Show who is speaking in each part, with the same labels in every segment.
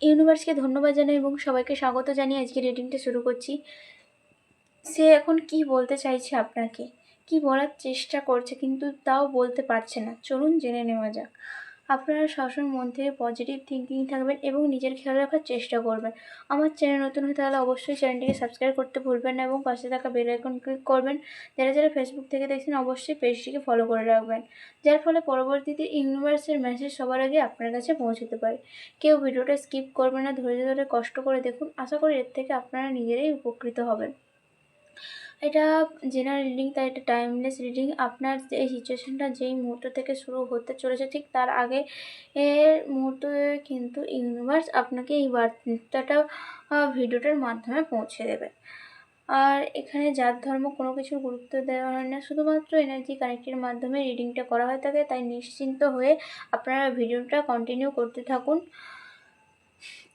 Speaker 1: ইউনিভার্সকে ধন্যবাদ জানাই এবং সবাইকে স্বাগত জানিয়ে আজকে রিডিংটা শুরু করছি। সে এখন কি বলতে চাইছে আপনাকে, কি বলার চেষ্টা করছে কিন্তু তাও বলতে পারছে না। চলুন জেনে নেওয়া যাক। আপনারা সবসময় মন থেকে পজিটিভ থিঙ্কিং থাকবেন এবং নিজের খেয়াল রাখার চেষ্টা করবেন। আমার চ্যানেল নতুন হয়ে তাহলে অবশ্যই চ্যানেলটিকে সাবস্ক্রাইব করতে ভুলবেন না এবং পাশে থাকা বেল আইকন ক্লিক করবেন। যারা ফেসবুক থেকে দেখছেন অবশ্যই পেজটিকে ফলো করে রাখবেন, যার ফলে পরবর্তীতে ইউনিভার্সের মেসেজ সবার আগে আপনার কাছে পৌঁছতে পারে। কেউ ভিডিওটা স্কিপ করবেন না, ধৈর্য ধরে কষ্ট করে দেখুন। আশা করি এর থেকে আপনারা নিজেরাই উপকৃত হবেন। এটা জেনারেল রিডিং, তাই এটা টাইমলেস রিডিং। আপনার এই সিচুয়েশানটা যেই মুহূর্ত থেকে শুরু হতে চলেছে ঠিক তার আগে এর মুহূর্তে কিন্তু ইউনিভার্স আপনাকে এই বার্তাটা ভিডিওটার মাধ্যমে পৌঁছে দেবে। আর এখানে জাত ধর্ম কোনো কিছুর গুরুত্ব দেওয়া হয় না, শুধুমাত্র এনার্জি কানেক্টের মাধ্যমে রিডিংটা করা হয়ে থাকে। তাই নিশ্চিন্ত হয়ে আপনারা ভিডিওটা কন্টিনিউ করতে থাকুন।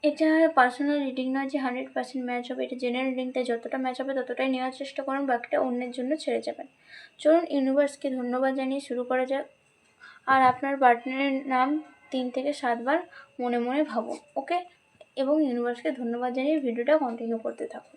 Speaker 1: এটা পার্সোনাল রিডিং নয় যে 100% ম্যাচ হবে, এটা জেনারেল রিডিং, তাই যতটা ম্যাচ হবে ততটাই নেওয়ার চেষ্টা করুন, বাকিটা অন্যের জন্য ছেড়ে যাবেন। চলুন ইউনিভার্সকে ধন্যবাদ জানিয়ে শুরু করা যাক। আর আপনার পার্টনারের নাম 3 থেকে 7 বার মনে মনে ভাবুন, ওকে? এবং ইউনিভার্সকে ধন্যবাদ জানিয়ে ভিডিওটা কন্টিনিউ করতে থাকুন।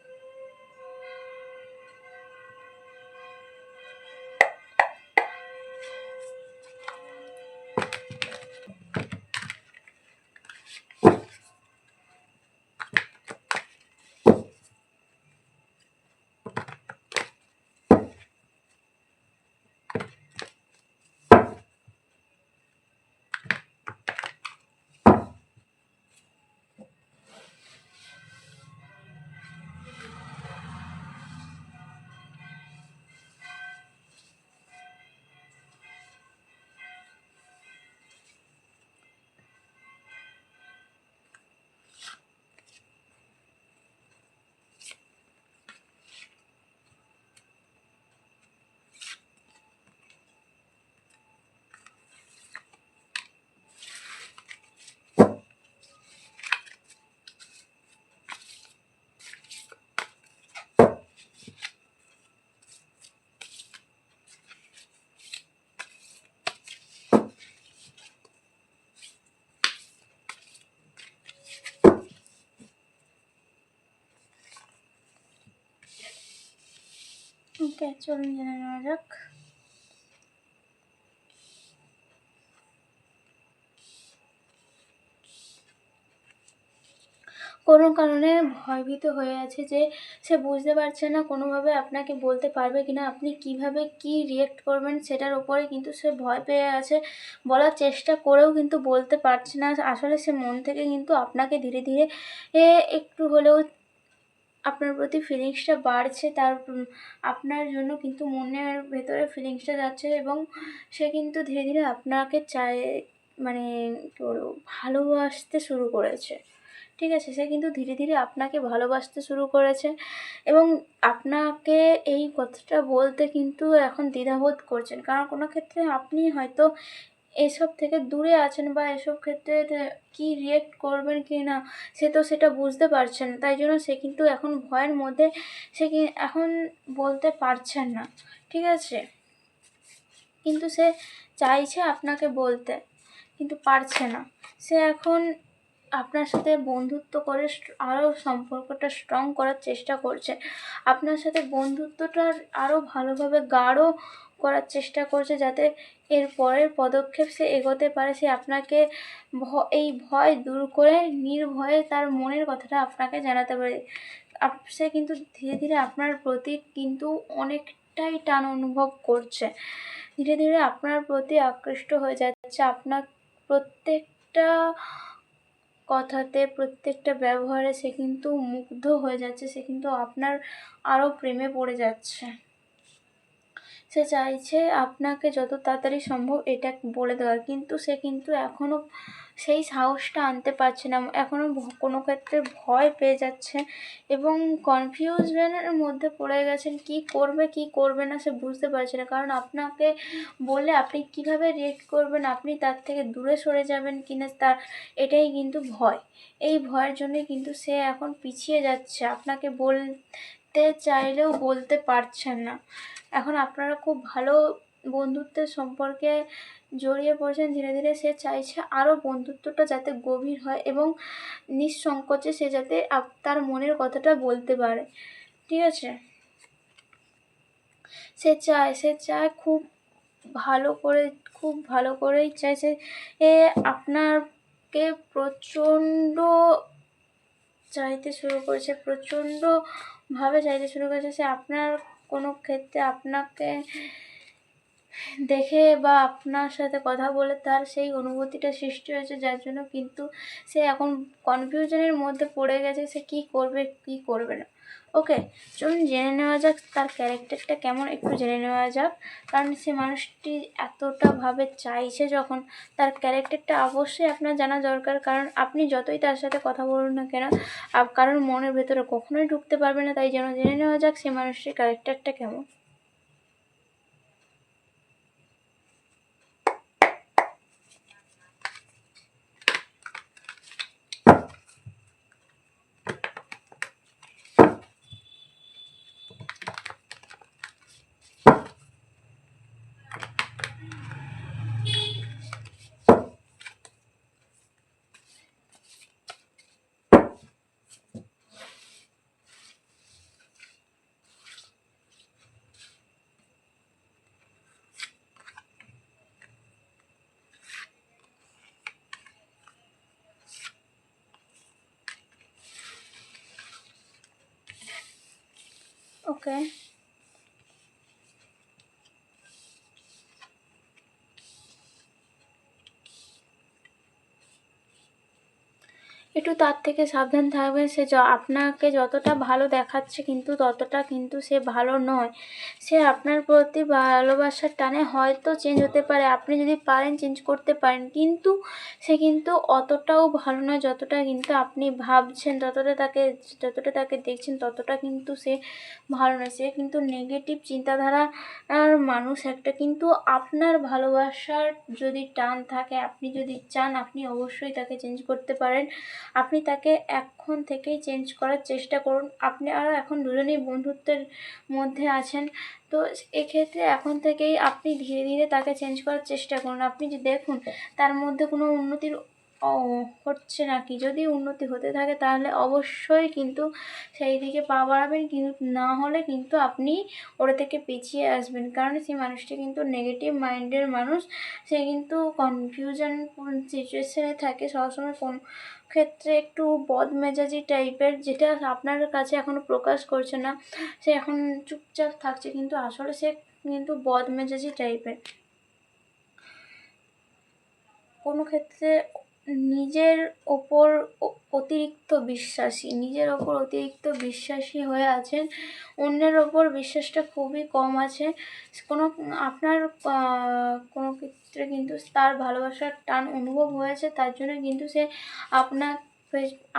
Speaker 1: ওকে, চলুন জেনে নেওয়া যাক। কোনো কারণে ভয়ভীত হয়ে আছে, যে সে বুঝতে পারছে না কোনোভাবে আপনাকে বলতে পারবে কিনা, আপনি কিভাবে কি রিয়েক্ট করবেন সেটার উপরে কিন্তু সে ভয় পেয়ে আছে। বলার চেষ্টা করেও কিন্তু বলতে পারছে না। আসলে সে মন থেকে কিন্তু আপনাকে ধীরে ধীরে একটু হলেও আপনার প্রতি ফিলিংসটা বাড়ছে। তার আপনার জন্য কিন্তু মনের ভেতরে ফিলিংসটা যাচ্ছে এবং সে কিন্তু ধীরে ধীরে আপনাকে মানে কী বলবো, ভালোবাসতে শুরু করেছে। ঠিক আছে, সে কিন্তু ধীরে ধীরে আপনাকে ভালোবাসতে শুরু করেছে এবং আপনাকে এই কথাটা বলতে কিন্তু এখন দ্বিধাবোধ করছেন, কারণ কোনো ক্ষেত্রে আপনি হয়তো এসব থেকে দূরে আছেন বা এসব ক্ষেত্রে কি রিয়েক্ট করবেন কি না সে তো সেটা বুঝতে পারছেন। তাই জন্য সে কিন্তু এখন ভয়ের মধ্যে, সে এখন বলতে পারছেন না। ঠিক আছে, কিন্তু সে চাইছে আপনাকে বলতে, কিন্তু পারছে না। সে এখন আপনার সাথে বন্ধুত্ব করে আরও সম্পর্কটা স্ট্রং করার চেষ্টা করছে। আপনার সাথে বন্ধুত্বটা আরও ভালোভাবে গাঢ় করার চেষ্টা করছে, যাতে এর পরের পদক্ষেপ সে এগোতে পারে। সে আপনাকে এই ভয় দূর করে নির্ভয়ে তার মনের কথাটা আপনাকে জানাতে পারে। সে কিন্তু ধীরে ধীরে আপনার প্রতি কিন্তু অনেকটাই টান অনুভব করছে, ধীরে ধীরে আপনার প্রতি আকৃষ্ট হয়ে যাচ্ছে। আপনার প্রত্যেকটা কথাতে, প্রত্যেকটা ব্যবহারে সে কিন্তু মুগ্ধ হয়ে যাচ্ছে। সে কিন্তু আপনার আরও প্রেমে পড়ে যাচ্ছে। সে চাইছে আপনাকে যত তাড়াতাড়ি সম্ভব এটা বলে দেওয়ার, কিন্তু সে কিন্তু এখনও সেই সাহসটা আনতে পারছে না। এখনও কোনো ক্ষেত্রে ভয় পেয়ে যাচ্ছে এবং কনফিউশনের মধ্যে পড়ে গেছেন। কি করবে কি করবে না সে বুঝতে পারছে না, কারণ আপনাকে বললে আপনি কিভাবে রিয়েক্ট করবেন, আপনি তার থেকে দূরে সরে যাবেন কিনা তার এটাই কিন্তু ভয়। এই ভয়ের জন্যই কিন্তু সে এখন পিছিয়ে যাচ্ছে, আপনাকে বলতে চাইলেও বলতে পারছেন না। এখন আপনারা খুব ভালো বন্ধুত্বের সম্পর্কে জড়িয়ে পড়ছেন ধীরে ধীরে। সে চাইছে আরও বন্ধুত্বটা যাতে গভীর হয় এবং নিঃসংকোচে সে যাতে তার মনের কথাটা বলতে পারে, ঠিক আছে? সে চায় খুব ভালো করেই চায়। সে আপনাকে প্রচণ্ড প্রচণ্ডভাবে চাইতে শুরু করেছে। সে আপনার কোনো ক্ষেত্রে আপনাকে দেখে বা আপনার সাথে কথা বলে তার সেই অনুভূতিটা সৃষ্টি হয়েছে, যার জন্য কিন্তু সে এখন কনফিউশনের মধ্যে পড়ে গেছে সে কী করবে কী করবে না। ওকে, চলুন জেনে নেওয়া যাক তার ক্যারেক্টারটা কেমন, একটু জেনে নেওয়া যাক। কারণ সে মানুষটি এতটা ভাবে চাইছে যখন, তার ক্যারেক্টারটা অবশ্যই আপনার জানা দরকার। কারণ আপনি যতই তার সাথে কথা বলুন না কেন, কারণ মনের ভেতরে কখনোই ঢুকতে পারবে না। তাই যেন জেনে নেওয়া যাক সে মানুষটির ক্যারেক্টারটা কেমন। ওকে, একটু তার থেকে সাবধান থাকবেন। সে আপনাকে যতটা ভালো দেখাচ্ছে কিন্তু ততটা কিন্তু সে ভালো নয়। সে আপনার প্রতি ভালোবাসার টানে হয়তো চেঞ্জ হতে পারে, আপনি যদি পারেন চেঞ্জ করতে পারেন, কিন্তু সে কিন্তু অতটাও ভালো নয় যতটা কিন্তু আপনি ভাবছেন। যতটা তাকে দেখছেন ততটা কিন্তু সে ভালো নয়। সে কিন্তু নেগেটিভ চিন্তাধারার মানুষ একটা। কিন্তু আপনার ভালোবাসার যদি টান থাকে, আপনি যদি চান, আপনি অবশ্যই তাকে চেঞ্জ করতে পারেন। আপনি তাকে এখন থেকেই চেঞ্জ করার চেষ্টা করুন। আপনারা এখন দুজনেই বন্ধুত্বের মধ্যে আছেন, তো এক্ষেত্রে এখন থেকেই আপনি ধীরে ধীরে তাকে চেঞ্জ করার চেষ্টা করুন। আপনি যে দেখুন তার মধ্যে কোনো উন্নতির হচ্ছে নাকি। যদি উন্নতি হতে থাকে তাহলে অবশ্যই কিন্তু সেই দিকে পা বাড়াবেন, কিন্তু না হলে কিন্তু আপনি ওটা থেকে পিছিয়ে আসবেন। কারণ সেই মানুষটি কিন্তু নেগেটিভ মাইন্ডের মানুষ। সে কিন্তু কনফিউশন সিচুয়েশনে থাকে সবসময়, কোন ক্ষেত্রে একটু বদমেজাজি টাইপের, যেটা আপনার কাছে এখনও প্রকাশ করছে না। সে এখন চুপচাপ থাকছে, কিন্তু আসলে সে কিন্তু বদমেজাজি টাইপের। কোনো ক্ষেত্রে নিজের ওপর অতিরিক্ত বিশ্বাসী হয়ে আছেন। অন্যের ওপর বিশ্বাসটা খুবই কম আছে। আপনার কোনো ক্ষেত্রে কিন্তু তার ভালোবাসার টান অনুভব হয়েছে, তার জন্য কিন্তু সে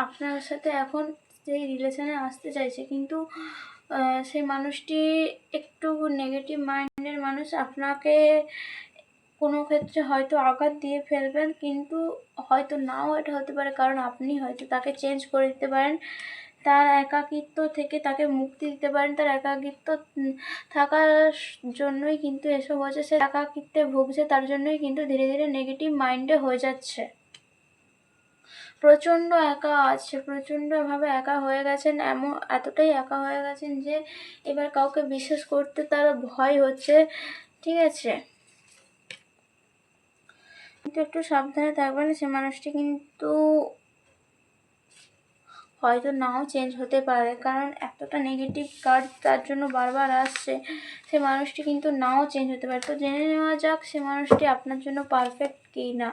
Speaker 1: আপনার সাথে এখন সেই রিলেশনে আসতে চাইছে। কিন্তু সেই মানুষটি একটু নেগেটিভ মাইন্ডের মানুষ। আপনাকে কোনো ক্ষেত্রে হয়তো আঘাত দিয়ে ফেলবেন, কিন্তু হয়তো নাও এটা হতে পারে, কারণ আপনি হয়তো তাকে চেঞ্জ করে দিতে পারেন। তার একাকিত্ব থেকে তাকে মুক্তি দিতে পারেন। তার একাকিত্ব থাকার জন্যই কিন্তু এসব হচ্ছে। সে একাকিত্বে ভুগছে, তার জন্যই কিন্তু ধীরে ধীরে নেগেটিভ মাইন্ডে হয়ে যাচ্ছে। প্রচণ্ড প্রচণ্ডভাবে একা হয়ে গেছেন। এতটাই একা হয়ে গেছেন যে এবার কাউকে বিশ্বাস করতে তার ভয় হচ্ছে, ঠিক আছে? কিন্তু একটু সাবধানে থাকবেন। সে মানুষটি কিন্তু হয়তো নাও চেঞ্জ হতে পারে, কারণ এতটা নেগেটিভ কার্ড তার জন্য বারবার আসছে। সে মানুষটি কিন্তু নাও চেঞ্জ হতে পারে। তো জেনে নেওয়া যাক সে মানুষটি আপনার জন্য পারফেক্ট কি না।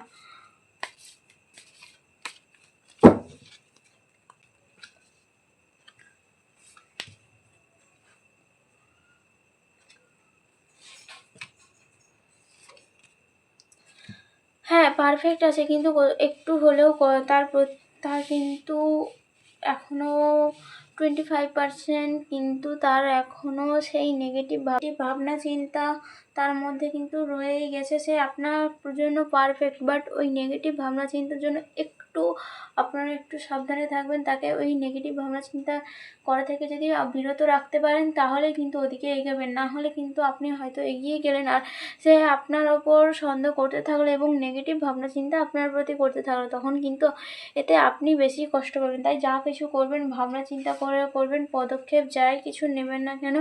Speaker 1: হ্যাঁ, পারফেক্ট আছে, কিন্তু একটু হলেও তার কিন্তু এখনও 25%, কিন্তু তার এখনও সেই নেগেটিভ ভাবনা চিন্তা তার মধ্যে কিন্তু রয়েই গেছে। সে আপনার জন্য পারফেক্ট, বাট ওই নেগেটিভ ভাবনা চিন্তার জন্য একটু আপনারা একটু সাবধানে থাকবেন। তাকে ওই নেগেটিভ ভাবনা চিন্তা করা থেকে যদি বিরত রাখতে পারেন তাহলে কিন্তু ওদিকে এগোবেন। না হলে কিন্তু আপনি হয়তো এগিয়ে গেলেন আর সে আপনার ওপর সন্দেহ করতে থাকলো এবং নেগেটিভ ভাবনা চিন্তা আপনার প্রতি করতে থাকলো, তখন কিন্তু এতে আপনি বেশি কষ্ট পাবেন। তাই যা কিছু করবেন ভাবনা চিন্তা করে করবেন, পদক্ষেপ যাই কিছু নেবেন না কেন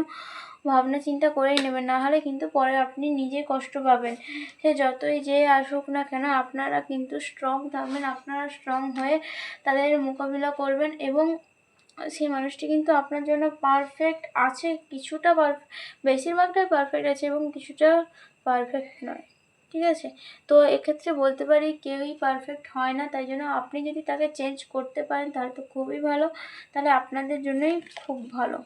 Speaker 1: ভাবনা চিন্তা করেই নেবেন, না হলে কিন্তু পরে আপনি নিজে কষ্ট পাবেন। সে যতই যে আসুক না কেন আপনারা কিন্তু স্ট্রং থাকবেন, আপনারা স্ট্রং হয়ে তাদের মোকাবিলা করবেন এবং সেই মানুষটি কিন্তু আপনার জন্য পারফেক্ট আছে, কিছুটা বেশিরভাগটাই পারফেক্ট আছে এবং কিছুটা পারফেক্ট নয়। ঠিক আছে? তো এক্ষেত্রে বলতে পারি কেউই পারফেক্ট হয় না, তাই জন্য আপনি যদি তাকে চেঞ্জ করতে পারেন তাহলে তো খুবই ভালো, তাহলে আপনাদের জন্যই খুব ভালো।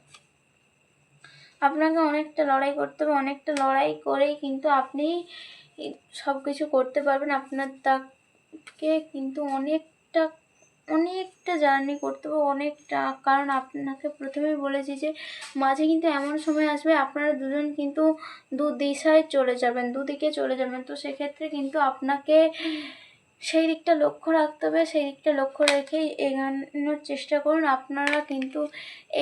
Speaker 1: আপনাকে অনেকটা লড়াই করতে হবে, অনেকটা লড়াই করেই কিন্তু আপনি সব কিছু করতে পারবেন। আপনার তাকে কিন্তু অনেকটা জার্নি করতে হবে, অনেকটা। কারণ আপনাকে প্রথমেই বলেছি যে মাঝে কিন্তু এমন সময় আসবে আপনারা দুজন কিন্তু দুদিশায় চলে যাবেন, দুদিকে চলে যাবেন। তো সেক্ষেত্রে কিন্তু আপনাকে সেই দিকটা লক্ষ্য রাখতে হবে, সেই দিকটা লক্ষ্য রেখেই এগোনোর চেষ্টা করুন। আপনারা কিন্তু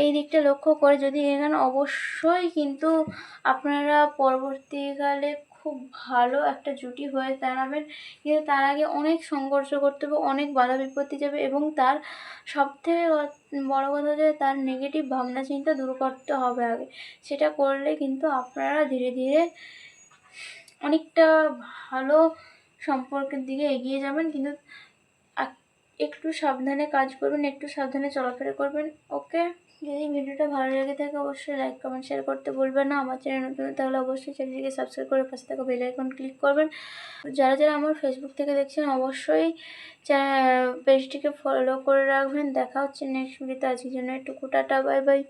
Speaker 1: এই দিকটা লক্ষ্য করে যদি এগোন অবশ্যই কিন্তু আপনারা পরবর্তীকালে খুব ভালো একটা জুটি হয়ে দাঁড়াবেন। কিন্তু তার আগে অনেক সংঘর্ষ করতে হবে, অনেক বাধা বিপত্তি যাবে এবং তার সবথেকে বড় কথা যে তার নেগেটিভ ভাবনা চিন্তা দূর করতে হবে আগে। সেটা করলে কিন্তু আপনারা ধীরে ধীরে অনেকটা ভালো সম্পর্কের দিকে এগিয়ে যাবেন। কিন্তু একটু সাবধানে কাজ করবেন, একটু সাবধানে চলাফেরা করবেন। ওকে, যদি ভিডিওটা ভালো লেগে থাকে অবশ্যই লাইক কমেন্ট শেয়ার করতে ভুলবেন না। আমার চ্যানেল নতুন তাহলে অবশ্যই চ্যানেলটিকে সাবস্ক্রাইব করে পাশে থাকা বেল আইকন ক্লিক করবেন। যারা যারা আমার ফেসবুক থেকে দেখছেন অবশ্যই পেজটিকে ফলো করে রাখবেন। দেখা হচ্ছে নেক্সট ভিডিওতে। আজকের জন্য একটু টাটা, বাই বাই।